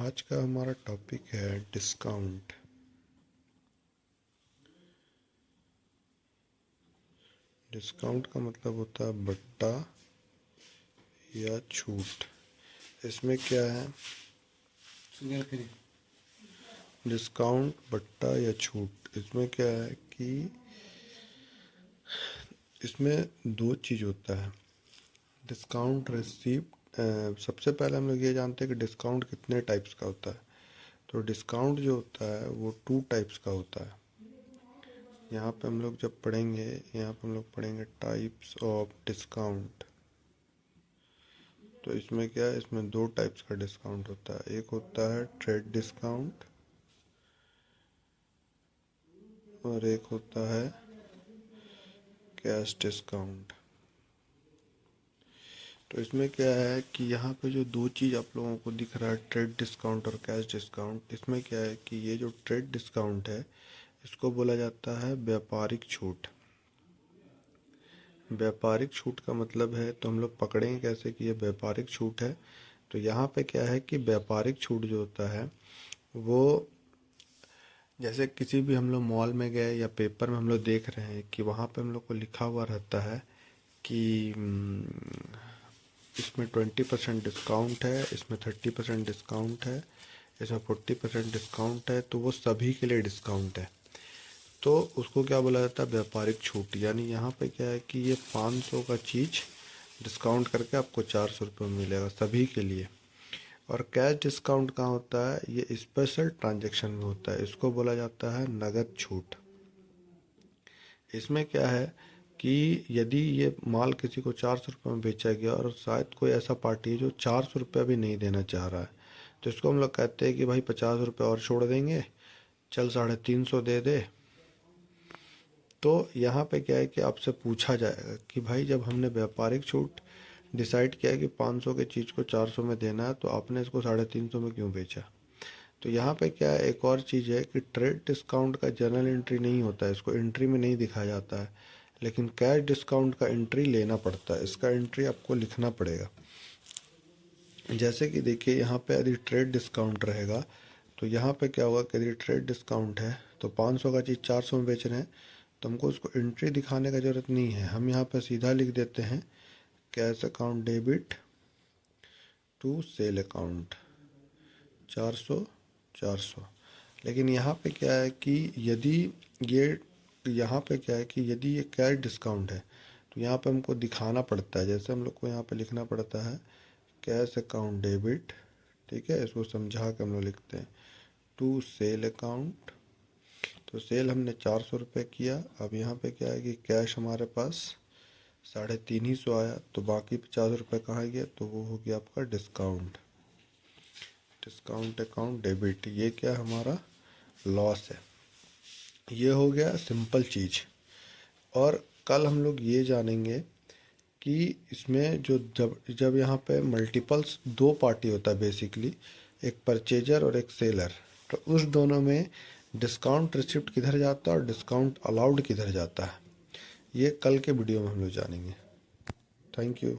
आज का हमारा टॉपिक है डिस्काउंट। डिस्काउंट का मतलब होता है बट्टा या छूट। इसमें क्या है, डिस्काउंट बट्टा या छूट, इसमें क्या है कि इसमें दो चीज़ होता है। डिस्काउंट रिसीप्ट, सबसे पहले हम लोग ये जानते हैं कि डिस्काउंट कितने टाइप्स का होता है। तो डिस्काउंट जो होता है वो 2 टाइप्स का होता है। यहाँ पे हम लोग जब पढ़ेंगे, यहाँ पे हम लोग पढ़ेंगे टाइप्स ऑफ डिस्काउंट। तो इसमें क्या है, इसमें 2 टाइप्स का डिस्काउंट होता है। एक होता है ट्रेड डिस्काउंट और एक होता है कैश डिस्काउंट। तो इसमें क्या है कि यहाँ पे जो 2 चीज़ आप लोगों को दिख रहा है, ट्रेड डिस्काउंट और कैश डिस्काउंट, इसमें क्या है कि ये जो ट्रेड डिस्काउंट है इसको बोला जाता है व्यापारिक छूट। व्यापारिक छूट का मतलब है, तो हम लोग पकड़ेंगे कैसे कि ये व्यापारिक छूट है। तो यहाँ पे क्या है कि व्यापारिक छूट जो होता है वो, जैसे किसी भी हम लोग मॉल में गए या पेपर में हम लोग देख रहे हैं कि वहाँ पे हम लोग को लिखा हुआ रहता है कि इसमें 20% डिस्काउंट है, इसमें 30% डिस्काउंट है, इसमें 40% डिस्काउंट है। तो वो सभी के लिए डिस्काउंट है, तो उसको क्या बोला जाता है, व्यापारिक छूट। यानी यहाँ पे क्या है कि ये 500 का चीज़ डिस्काउंट करके आपको 400 रुपये में मिलेगा सभी के लिए। और कैश डिस्काउंट कहाँ होता है, ये स्पेशल ट्रांजैक्शन में होता है, इसको बोला जाता है नगद छूट। इसमें क्या है कि यदि ये माल किसी को 400 रुपये में बेचा गया और शायद कोई ऐसा पार्टी है जो 400 रुपया भी नहीं देना चाह रहा है, तो इसको हम लोग कहते हैं कि भाई 50 रुपये और छोड़ देंगे, चल 350 दे दे। तो यहाँ पे क्या है कि आपसे पूछा जाएगा कि भाई जब हमने व्यापारिक छूट डिसाइड किया कि 500 के चीज़ को 400 में देना है, तो आपने इसको 350 में क्यों बेचा। तो यहाँ पे क्या है, एक और चीज़ है कि ट्रेड डिस्काउंट का जर्नल एंट्री नहीं होता है, इसको एंट्री में नहीं दिखाया जाता है। लेकिन कैश डिस्काउंट का एंट्री लेना पड़ता है, इसका एंट्री आपको लिखना पड़ेगा। जैसे कि देखिए यहाँ पे यदि ट्रेड डिस्काउंट रहेगा तो यहाँ पे क्या होगा कि यदि ट्रेड डिस्काउंट है तो 500 का चीज़ 400 में बेच रहे हैं, तो हमको उसको एंट्री दिखाने का ज़रूरत नहीं है। हम यहाँ पे सीधा लिख देते हैं cash account debit to sale account 400 400। लेकिन यहाँ पे क्या है कि यदि ये, यहाँ पे क्या है कि यदि ये कैश डिस्काउंट है तो यहाँ पे हमको दिखाना पड़ता है। जैसे हम लोग को यहाँ पे लिखना पड़ता है कैश अकाउंट डेबिट, ठीक है, इसको समझा के हम लोग लिखते हैं टू सेल अकाउंट। तो सेल हमने 400 रुपये किया। अब यहाँ पे क्या है कि कैश हमारे पास 350 आया, तो बाकी 50 रुपये कहाँ गया, तो वो हो गया आपका डिस्काउंट। डिस्काउंट अकाउंट डेबिट, ये क्या हमारा लॉस है। ये हो गया सिंपल चीज़। और कल हम लोग ये जानेंगे कि इसमें जो जब यहाँ पे मल्टीपल्स 2 पार्टी होता है बेसिकली, एक परचेजर और एक सेलर, तो उस दोनों में डिस्काउंट रिसिप्ट किधर जाता है और डिस्काउंट अलाउड किधर जाता है, ये कल के वीडियो में हम लोग जानेंगे। Thank you.